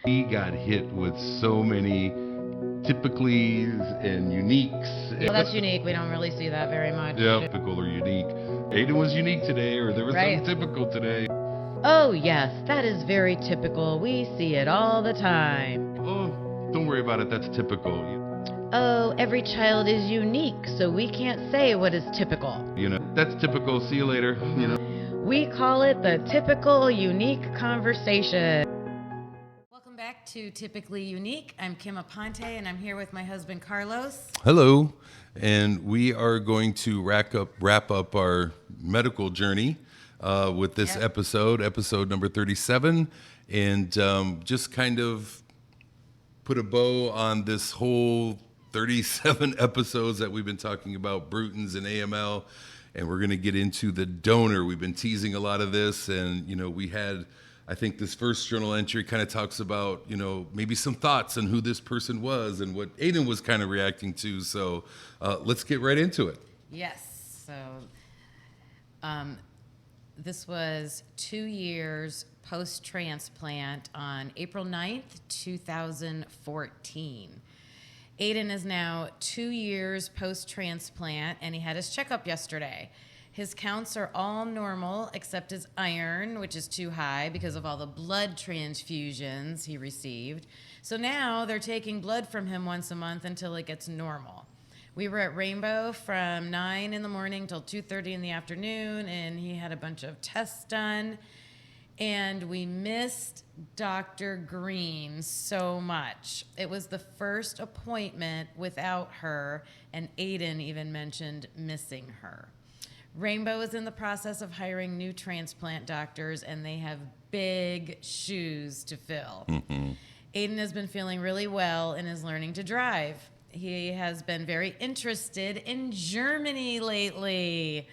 He got hit with so many typicallys and uniques. Well, that's unique. We don't really see that very much. Yeah, typical or unique. Aiden was unique today, or there was Right. something typical today. Oh, yes, that is very typical. We see it all the time. Oh, don't worry about it. That's typical. Oh, every child is unique, so we can't say what is typical. That's typical. See you later. We call it the typical unique conversation. Welcome back to Typically Unique. I'm Kim Aponte, and I'm here with my husband, Carlos. Hello, and we are going to wrap up our medical journey with this episode number 37, and just kind of put a bow on this whole 37 episodes that we've been talking about Brutens and AML, and we're going to get into the donor. We've been teasing a lot of this, and we had, I think this first journal entry kind of talks about maybe some thoughts on who this person was and what Aiden was kind of reacting to. So let's get right into it. Yes. So this was 2 years post-transplant on April 9th, 2014. Aiden is now 2 years post-transplant, and he had his checkup yesterday. His counts are all normal except his iron, which is too high because of all the blood transfusions he received. So now they're taking blood from him once a month until it gets normal. We were at Rainbow from 9 in the morning till 2:30 in the afternoon, and he had a bunch of tests done. And we missed Dr. Green so much. It was the first appointment without her, and Aiden even mentioned missing her. Rainbow is in the process of hiring new transplant doctors, and they have big shoes to fill. Mm-hmm. Aiden has been feeling really well and is learning to drive. He has been very interested in Germany lately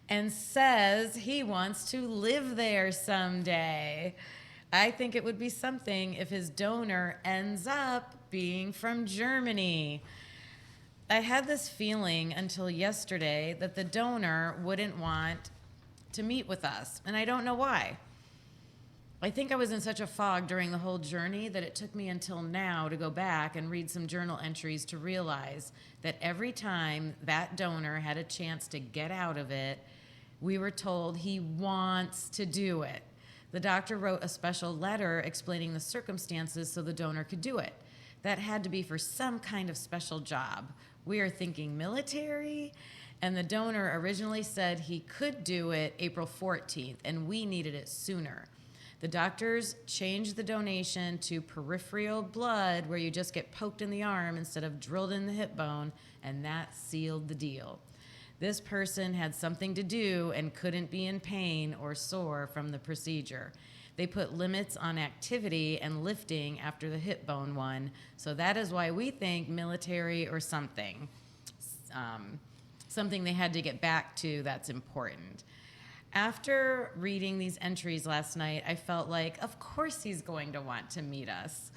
and says he wants to live there someday. I think it would be something if his donor ends up being from Germany. I had this feeling until yesterday that the donor wouldn't want to meet with us, and I don't know why. I think I was in such a fog during the whole journey that it took me until now to go back and read some journal entries to realize that every time that donor had a chance to get out of it, we were told he wants to do it. The doctor wrote a special letter explaining the circumstances so the donor could do it. That had to be for some kind of special job. We are thinking military, and the donor originally said he could do it April 14th, and we needed it sooner. The doctors changed the donation to peripheral blood, where you just get poked in the arm instead of drilled in the hip bone, and that sealed the deal. This person had something to do and couldn't be in pain or sore from the procedure. They put limits on activity and lifting after the hip bone one, so that is why we think military or something. Something they had to get back to that's important. After reading these entries last night, I felt like, of course he's going to want to meet us.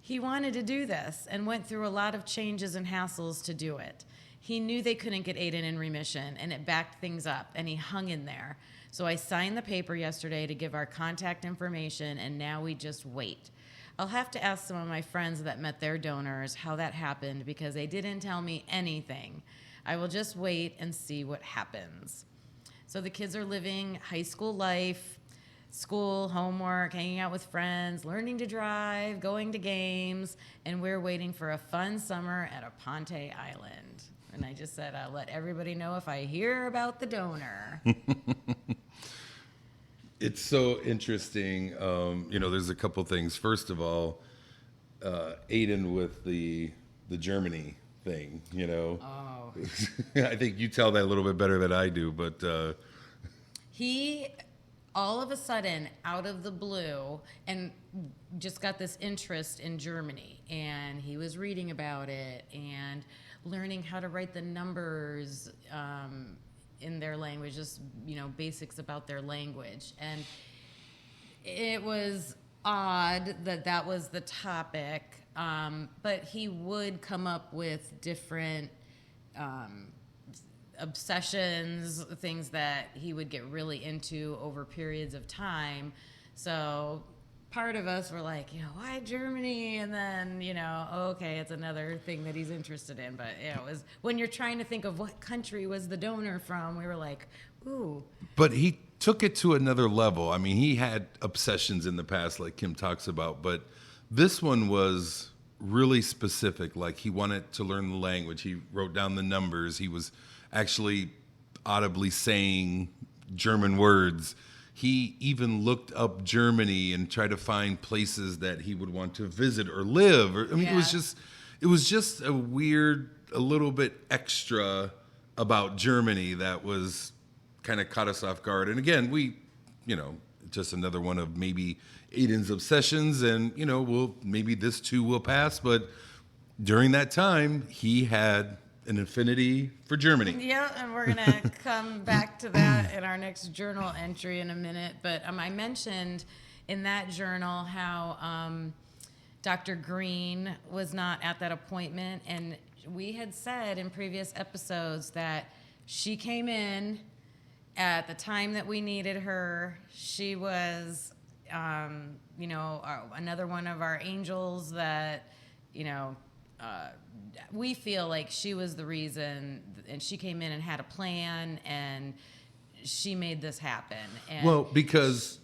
He wanted to do this and went through a lot of changes and hassles to do it. He knew they couldn't get Aiden in remission, and it backed things up, and he hung in there. So I signed the paper yesterday to give our contact information, and now we just wait. I'll have to ask some of my friends that met their donors how that happened because they didn't tell me anything. I will just wait and see what happens. So the kids are living high school life, school, homework, hanging out with friends, learning to drive, going to games, and we're waiting for a fun summer at Aponte Island. And I just said, I'll let everybody know if I hear about the donor. It's so interesting. There's a couple things. First of all, Aiden with the Germany thing, Oh. I think you tell that a little bit better than I do, but He, all of a sudden, out of the blue, and just got this interest in Germany. And he was reading about it and learning how to write the numbers in their language, just, basics about their language. And it was odd that that was the topic, but he would come up with different obsessions, things that he would get really into over periods of time. So part of us were like, why Germany? And then, okay, it's another thing that he's interested in. But it was when you're trying to think of what country was the donor from, we were like, ooh. But he took it to another level. I mean, he had obsessions in the past, like Kim talks about, but this one was really specific. Like, he wanted to learn the language. He wrote down the numbers. He was actually audibly saying German words. He even looked up Germany and tried to find places that he would want to visit or live. It was just a weird, a little bit extra about Germany that was kind of caught us off guard. And again, just another one of maybe Aiden's obsessions, and maybe this too will pass. But during that time, he had an affinity for Germany. Yeah, and we're going to come back to that in our next journal entry in a minute. But I mentioned in that journal how Dr. Green was not at that appointment. And we had said in previous episodes that she came in at the time that we needed her. She was, another one of our angels that, we feel like she was the reason, and she came in and had a plan, and she made this happen. And well, because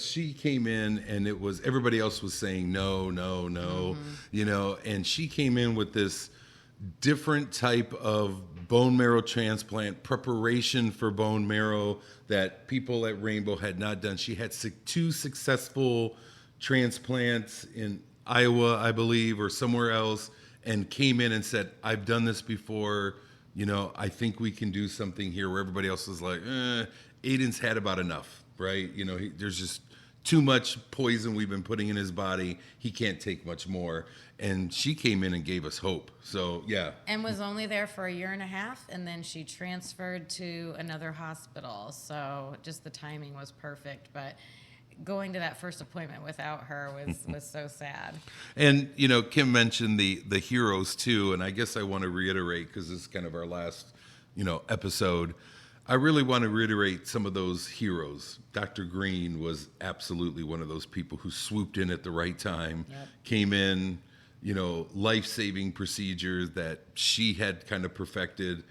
she came in and it was everybody else was saying no, and she came in with this different type of bone marrow transplant preparation for bone marrow that people at Rainbow had not done. She had 2 successful transplants in Iowa, I believe, or somewhere else, and came in and said, I've done this before, I think we can do something here, where everybody else was like, Aiden's had about enough, right? There's just too much poison we've been putting in his body. He can't take much more. And she came in and gave us hope. So, yeah. And was only there for a year and a half, and then she transferred to another hospital. So just the timing was perfect. But going to that first appointment without her was so sad. And, Kim mentioned the heroes too. And I guess I want to reiterate, because this is kind of our last, episode. I really want to reiterate some of those heroes. Dr. Green was absolutely one of those people who swooped in at the right time, came in, life-saving procedures that she had kind of perfected,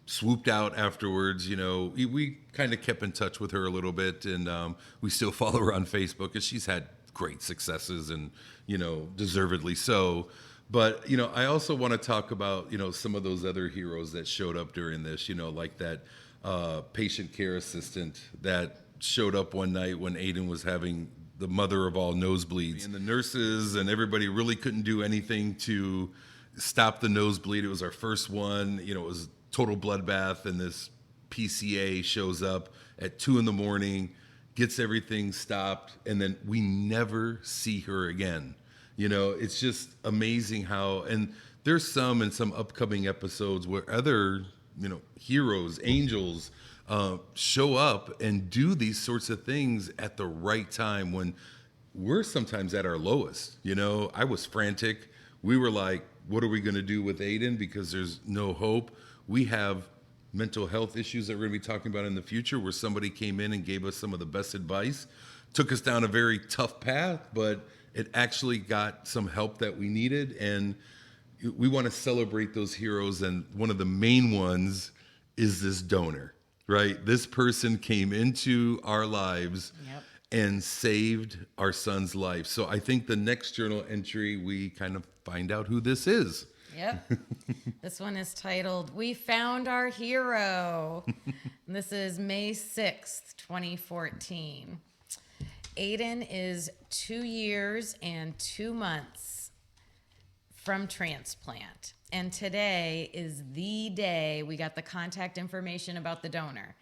swooped out afterwards. We kind of kept in touch with her a little bit, and we still follow her on Facebook, because she's had great successes, and deservedly so. But I also want to talk about some of those other heroes that showed up during this, like that patient care assistant that showed up one night when Aiden was having the mother of all nosebleeds, and the nurses and everybody really couldn't do anything to stop the nosebleed. It was our first one. It was total bloodbath, and this PCA shows up at 2 a.m, gets everything stopped, and then we never see her again. It's just amazing how, and there's some in some upcoming episodes where other, heroes, angels, show up and do these sorts of things at the right time when we're sometimes at our lowest. I was frantic. We were like, what are we going to do with Aiden? Because there's no hope. We have mental health issues that we're going to be talking about in the future, where somebody came in and gave us some of the best advice, took us down a very tough path, but it actually got some help that we needed. And we want to celebrate those heroes. And one of the main ones is this donor, right? This person came into our lives and saved our son's life. So I think the next journal entry, we kind of find out who this is. Yep. This one is titled, We Found Our Hero. And this is May 6th, 2014. Aiden is 2 years and 2 months from transplant. And today is the day we got the contact information about the donor.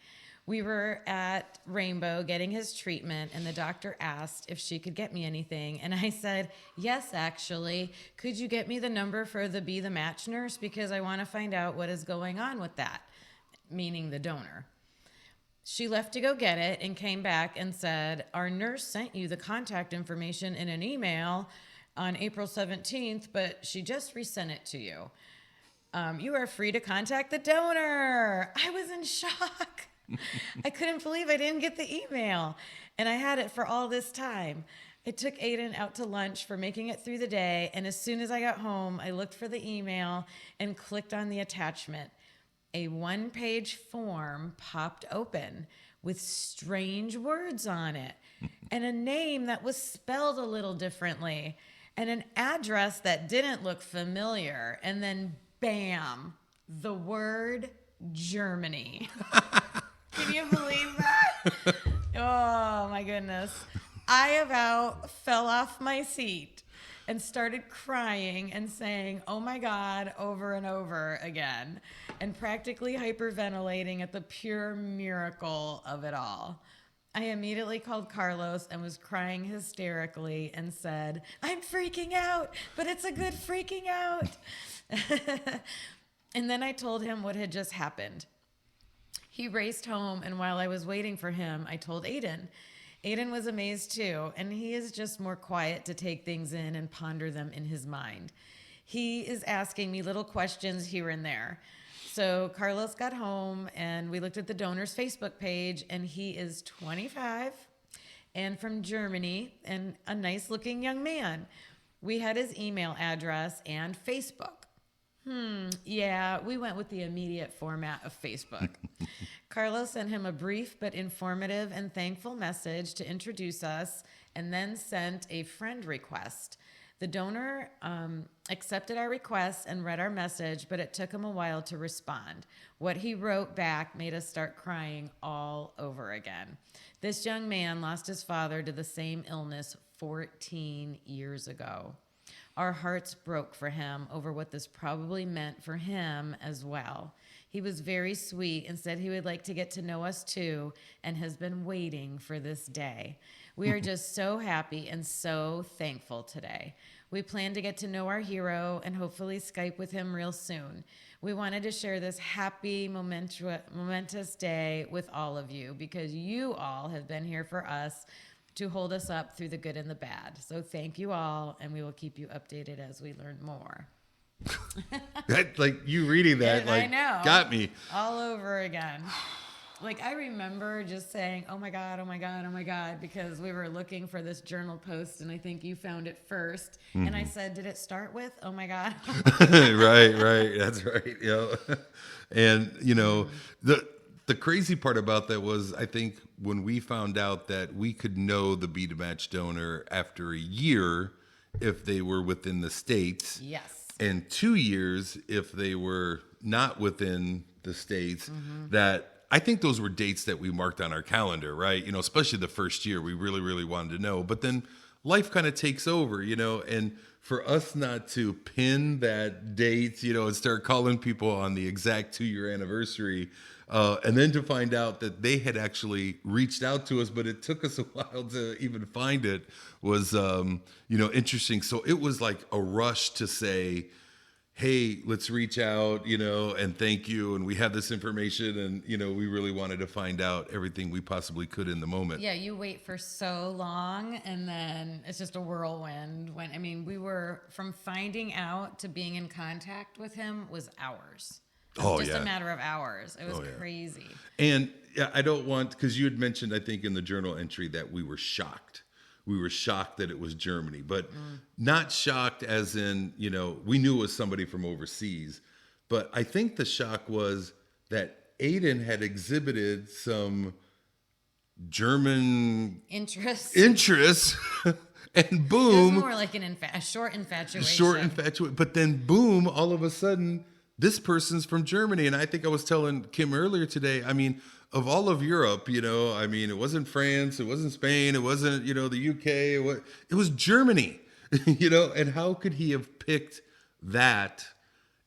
We were at Rainbow getting his treatment, and the doctor asked if she could get me anything. And I said, yes, actually. Could you get me the number for the Be the Match nurse? Because I want to find out what is going on with that, meaning the donor. She left to go get it and came back and said, our nurse sent you the contact information in an email on April 17th, but she just resent it to you. You are free to contact the donor. I was in shock. I couldn't believe I didn't get the email, and I had it for all this time. I took Aiden out to lunch for making it through the day, and as soon as I got home, I looked for the email and clicked on the attachment. A one-page form popped open with strange words on it and a name that was spelled a little differently and an address that didn't look familiar. And then, bam, the word Germany. Can you believe that? Oh, my goodness. I about fell off my seat and started crying and saying, oh my God, over and over again, and practically hyperventilating at the pure miracle of it all. I immediately called Carlos and was crying hysterically and said, I'm freaking out, but it's a good freaking out. And then I told him what had just happened. He raced home, and while I was waiting for him, I told Aiden. Aiden was amazed too, and he is just more quiet to take things in and ponder them in his mind. He is asking me little questions here and there. So Carlos got home, and we looked at the donor's Facebook page, and he is 25 and from Germany and a nice-looking young man. We had his email address and Facebook. Yeah, we went with the immediate format of Facebook. Carlos sent him a brief but informative and thankful message to introduce us, and then sent a friend request. The donor accepted our request and read our message, but it took him a while to respond. What he wrote back made us start crying all over again. This young man lost his father to the same illness 14 years ago. Our hearts broke for him over what this probably meant for him as well. He was very sweet and said he would like to get to know us too, and has been waiting for this day. We are just so happy and so thankful today. We plan to get to know our hero and hopefully Skype with him real soon. We wanted to share this happy, momentous day with all of you because you all have been here for us to hold us up through the good and the bad. So thank you all, and we will keep you updated as we learn more. Like you reading that, like, I know. got me all over again. Like, I remember just saying, oh my God, oh my God, oh my God, because we were looking for this journal post, and I think you found it first. And I said, did it start with, oh my God? right, that's right. And the crazy part about that was, I think when we found out that we could know the B2Match donor after a year if they were within the States. Yes. And 2 years if they were not within the States, that I think those were dates that we marked on our calendar, right? Especially the first year, we really, really wanted to know. But then life kind of takes over, and for us not to pin that date, and start calling people on the exact 2-year anniversary, and then to find out that they had actually reached out to us, but it took us a while to even find it, was, interesting. So it was like a rush to say, hey, let's reach out, and thank you. And we have this information, and, we really wanted to find out everything we possibly could in the moment. Yeah, you wait for so long, and then it's just a whirlwind. We were, from finding out to being in contact with him was hours. Just a matter of hours. It was crazy. And I don't want, because you had mentioned, I think in the journal entry, that we were shocked. We were shocked that it was Germany, but not shocked as in, we knew it was somebody from overseas. But I think the shock was that Aiden had exhibited some German interest, and boom. It was more like a short infatuation. Short infatuation. But then boom, all of a sudden, this person's from Germany. And I think I was telling Kim earlier today, of all of Europe, it wasn't France, it wasn't Spain, it wasn't, the UK, it was Germany, and how could he have picked that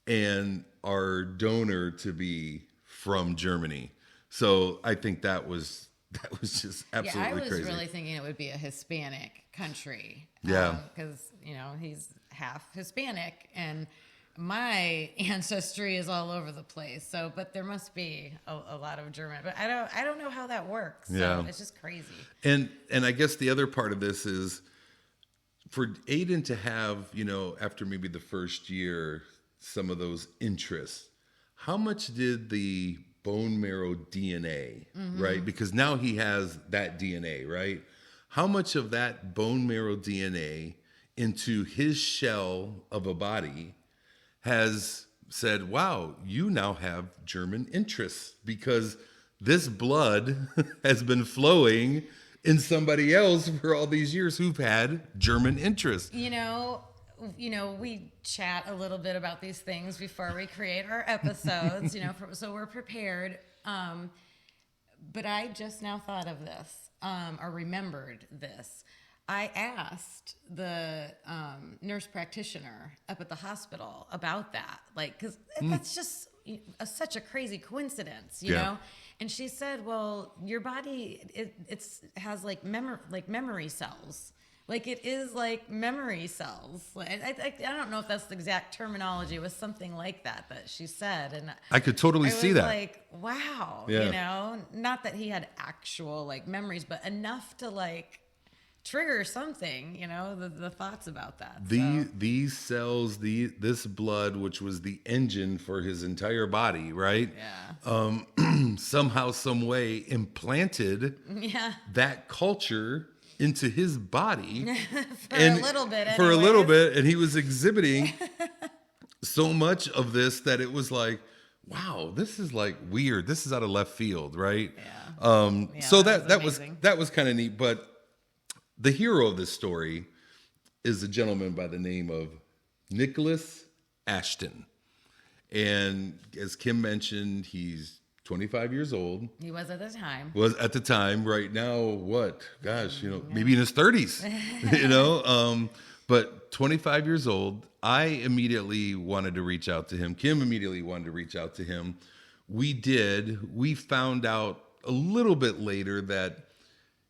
and our donor to be from Germany? So I think that was just absolutely crazy. Yeah, I was really thinking it would be a Hispanic country. Yeah. Because, he's half Hispanic, and my ancestry is all over the place. So, but there must be a lot of German, but I don't know how that works. So it's just crazy. And I guess the other part of this is for Aiden to have, after maybe the first year, some of those interests. How much did the bone marrow DNA, right? Because now he has that DNA, right? how much of that bone marrow DNA into his shell of a body has said, wow, you now have German interests because this blood has been flowing in somebody else for all these years who've had German interests. We chat a little bit about these things before we create our episodes, so we're prepared. But I just now thought of this, or remembered this. I asked the nurse practitioner up at the hospital about that, because that's just such a crazy coincidence, you know? And she said, well, your body, it has memory cells. It is like memory cells. I don't know if that's the exact terminology. It was something like that she said. And I could totally see that. Like, wow, not that he had actual memories, but enough to trigger something, the thoughts about that. These cells, this blood, which was the engine for his entire body, right? Yeah. Somehow, some way implanted that culture into his body for a little bit, and he was exhibiting so much of this that it was like, wow, this is weird. This is out of left field, right? So that was kind of neat. But the hero of this story is a gentleman by the name of Nicholas Ashton, and as Kim mentioned, he's 25 years old. He was at the time. Right now, what? Gosh, maybe in his 30s, but 25 years old. I immediately wanted to reach out to him. Kim immediately wanted to reach out to him. We did. We found out a little bit later that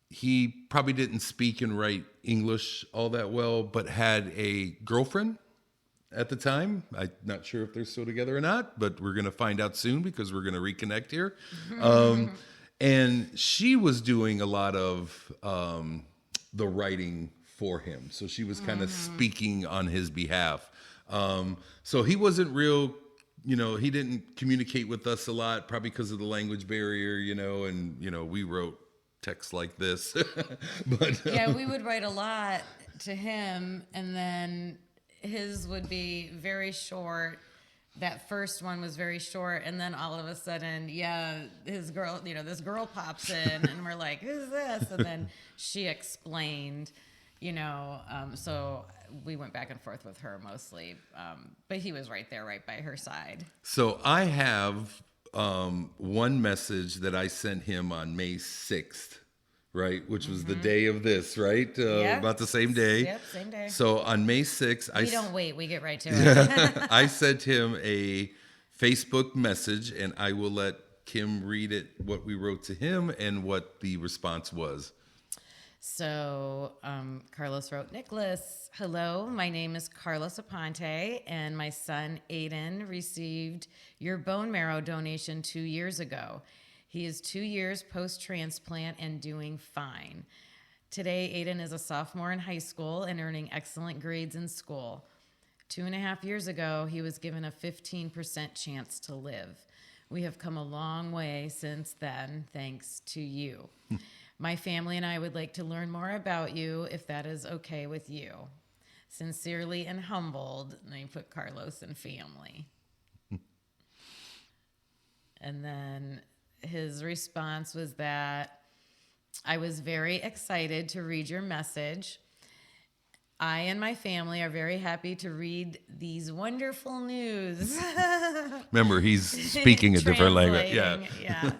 he probably didn't speak and write English all that well, but had a girlfriend at the time. I'm not sure if they're still together or not, but we're going to find out soon because we're going to reconnect here. And she was doing a lot of the writing for him. So she was kind of speaking on his behalf. So he wasn't real, he didn't communicate with us a lot, probably because of the language barrier, and, we wrote text like this. But we would write a lot to him, and then his would be very short. That first one was very short, and then all of a sudden, his girl, this girl pops in, and we're like, who's this? And then she explained, so we went back and forth with her mostly, but he was right there, right by her side. So I have one message that I sent him on May 6th. Right, which was the day of this, right? About the same day. Yep, same day. So on May 6th, we don't wait; we get right to it. I sent him a Facebook message, and I will let Kim read it, what we wrote to him, and what the response was. So Carlos wrote, Nicholas, hello, my name is Carlos Aponte, and my son Aiden received your bone marrow donation 2 years ago. He is 2 years post-transplant and doing fine. Today, Aiden is a sophomore in high school and earning excellent grades in school. 2.5 years ago, he was given a 15% chance to live. We have come a long way since then, thanks to you. My family and I would like to learn more about you, if that is okay with you. Sincerely and humbled, and I put Carlos and family. And then his response was that I was very excited to read your message. I and my family are very happy to read these wonderful news. Remember, he's speaking a different language. Yeah.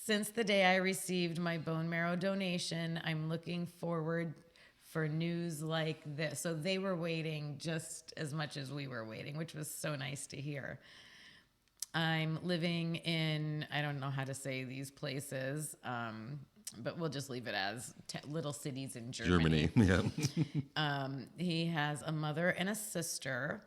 Since the day I received my bone marrow donation, I'm looking forward for news like this. So they were waiting just as much as we were waiting, which was so nice to hear. I'm living in, I don't know how to say these places, but we'll just leave it as little cities in Germany. Yeah. He has a mother and a sister,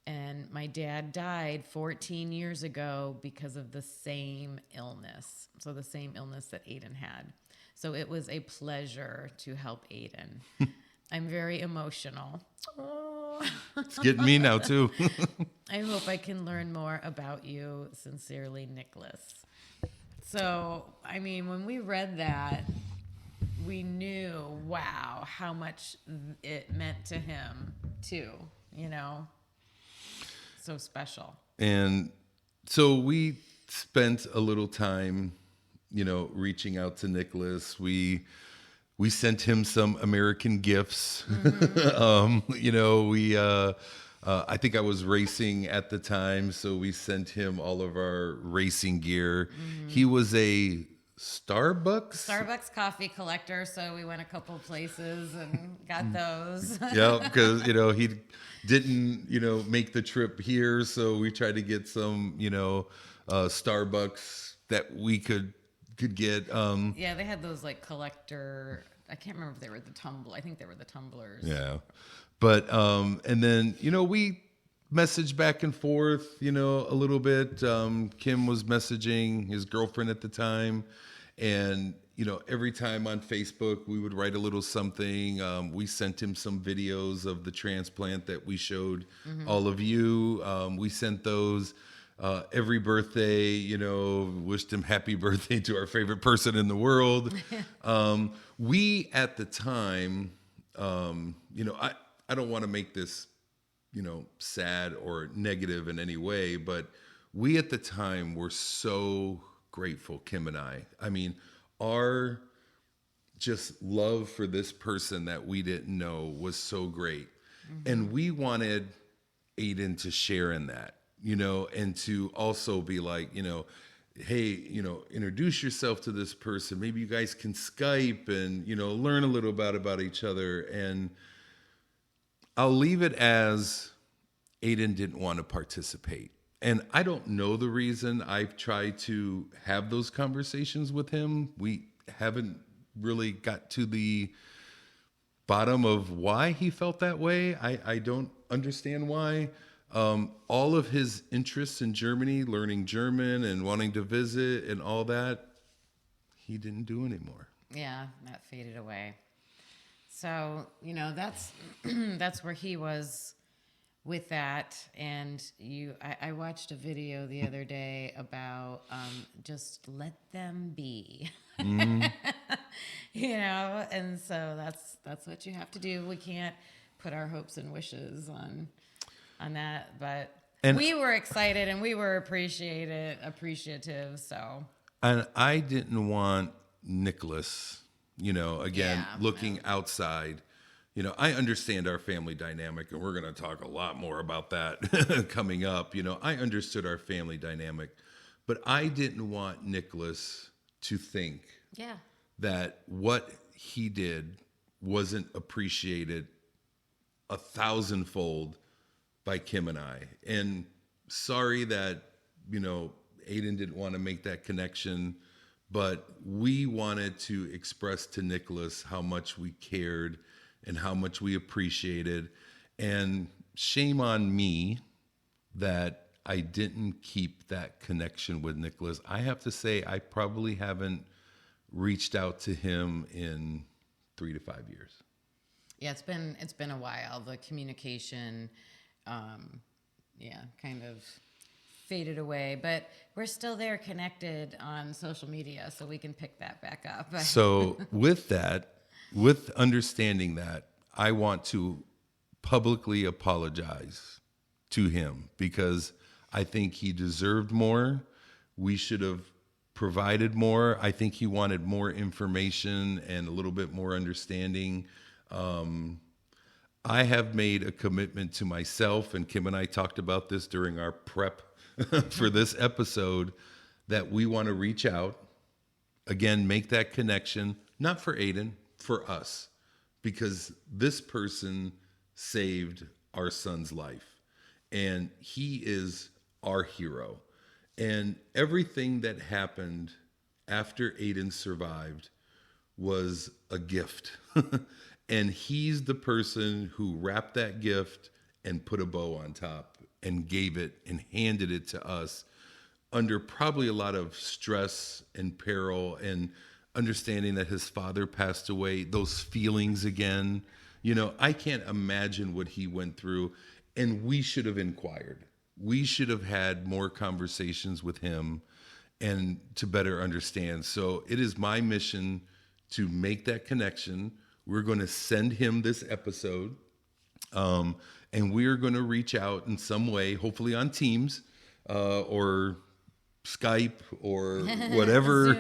and my dad died 14 years ago because of the same illness. So the same illness that Aiden had. So it was a pleasure to help Aiden. I'm very emotional. Oh. It's getting me now, too. I hope I can learn more about you. Sincerely, Nicholas. So, I mean, when we read that, we knew, wow, how much it meant to him too, you know, so special. And so we spent a little time, reaching out to Nicholas. We sent him some American gifts. We I think I was racing at the time, so we sent him all of our racing gear. He was a Starbucks coffee collector, so we went a couple places and got those. Yeah, because he didn't make the trip here, so we tried to get some Starbucks that we could get. Yeah, they had those like collector. I can't remember if they were the tumbler. I think they were the tumblers. Yeah, but and then we messaged back and forth, a little bit. Kim was messaging his girlfriend at the time, and every time on Facebook we would write a little something. We sent him some videos of the transplant that we showed all of you. We sent those. Every birthday, wished him happy birthday to our favorite person in the world. We at the time, I don't want to make this, sad or negative in any way, but we at the time were so grateful, Kim and I. I mean, our just love for this person that we didn't know was so great. And we wanted Aiden to share in that, and to also be like, hey, introduce yourself to this person. Maybe you guys can Skype and, learn a little bit about each other. And I'll leave it as Aiden didn't want to participate. And I don't know the reason. I've tried to have those conversations with him. We haven't really got to the bottom of why he felt that way. I don't understand why. All of his interests in Germany, learning German and wanting to visit and all that, he didn't do anymore. Yeah, that faded away. So, that's that's where he was with that. And I watched a video the other day about just let them be. And so that's what you have to do. We can't put our hopes and wishes on that, but we were excited and we were appreciative. So, and I didn't want Nicholas, looking outside. I understand our family dynamic, and we're going to talk a lot more about that coming up. I understood our family dynamic, but I didn't want Nicholas to think that what he did wasn't appreciated 1,000-fold by Kim and I. And sorry that, Aiden didn't want to make that connection, but we wanted to express to Nicholas how much we cared and how much we appreciated. And shame on me that I didn't keep that connection with Nicholas. I have to say, I probably haven't reached out to him in 3 to 5 years. Yeah, it's been a while. The communication, kind of faded away, but we're still there connected on social media, so we can pick that back up. So with understanding that, I want to publicly apologize to him because I think he deserved more. We should have provided more. I think he wanted more information and a little bit more understanding. I have made a commitment to myself, and Kim and I talked about this during our prep for this episode, that we want to reach out, again, make that connection, not for Aiden, for us, because this person saved our son's life, and he is our hero. And everything that happened after Aiden survived was a gift. And he's the person who wrapped that gift and put a bow on top and gave it and handed it to us under probably a lot of stress and peril and understanding that his father passed away, those feelings again. I can't imagine what he went through, and we should have inquired. We should have had more conversations with him and to better understand. So it is my mission to make that connection. We're going to send him this episode, and we're going to reach out in some way, hopefully on Teams or Skype or whatever,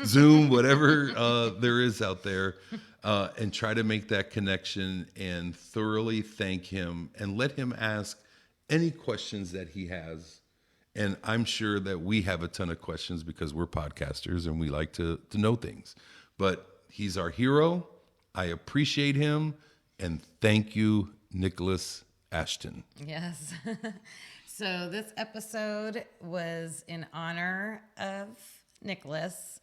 Zoom, whatever there is out there, and try to make that connection and thoroughly thank him and let him ask any questions that he has. And I'm sure that we have a ton of questions because we're podcasters and we like to know things. But he's our hero. I appreciate him. And thank you, Nicholas Ashton. Yes. So this episode was in honor of Nicholas.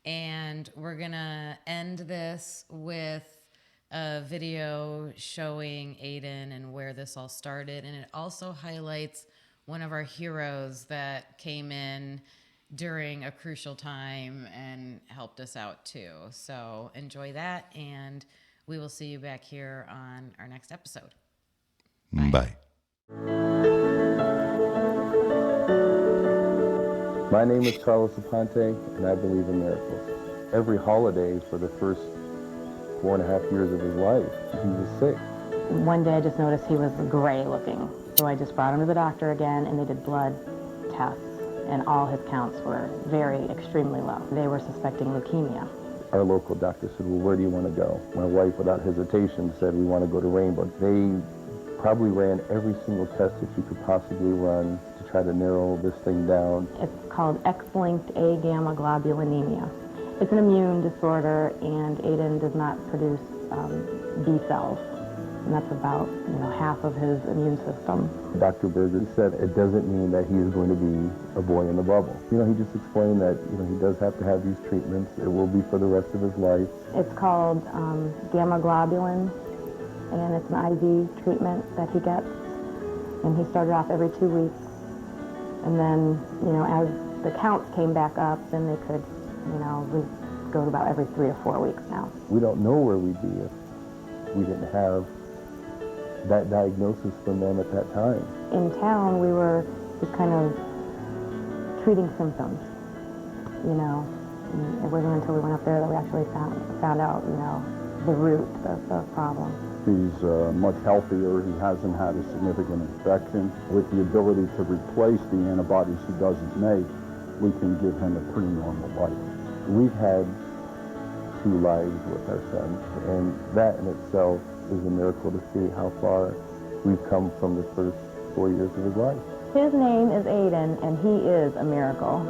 And we're going to end this with a video showing Aiden and where this all started. And it also highlights one of our heroes that came in during a crucial time and helped us out too. So enjoy that, and we will see you back here on our next episode. Bye. My name is Carlos Aponte, and I believe in miracles. Every holiday for the first 4.5 years of his life, he was sick. One day I just noticed he was gray looking. So I just brought him to the doctor again, and they did blood tests, and all his counts were extremely low. They were suspecting leukemia. Our local doctor said, well, where do you want to go? My wife, without hesitation, said, we want to go to Rainbow. They probably ran every single test that you could possibly run to try to narrow this thing down. It's called X-linked A-gamma globulinemia. It's an immune disorder, and Aiden does not produce B cells. And that's about, half of his immune system. Dr. Berger said it doesn't mean that he is going to be a boy in the bubble. He just explained that, he does have to have these treatments. It will be for the rest of his life. It's called gamma globulin, and it's an IV treatment that he gets. And he started off every 2 weeks. And then, as the counts came back up, then they could, we go to about every 3 or 4 weeks now. We don't know where we'd be if we didn't have that diagnosis from them at that time. In town, we were just kind of treating symptoms, And it wasn't until we went up there that we actually found out, the root of the problem. He's much healthier. He hasn't had a significant infection. With the ability to replace the antibodies he doesn't make, we can give him a pretty normal life. We've had 2 lives with our son, and that in itself is a miracle to see how far we've come from the first 4 years of his life. His name is Aiden, and he is a miracle.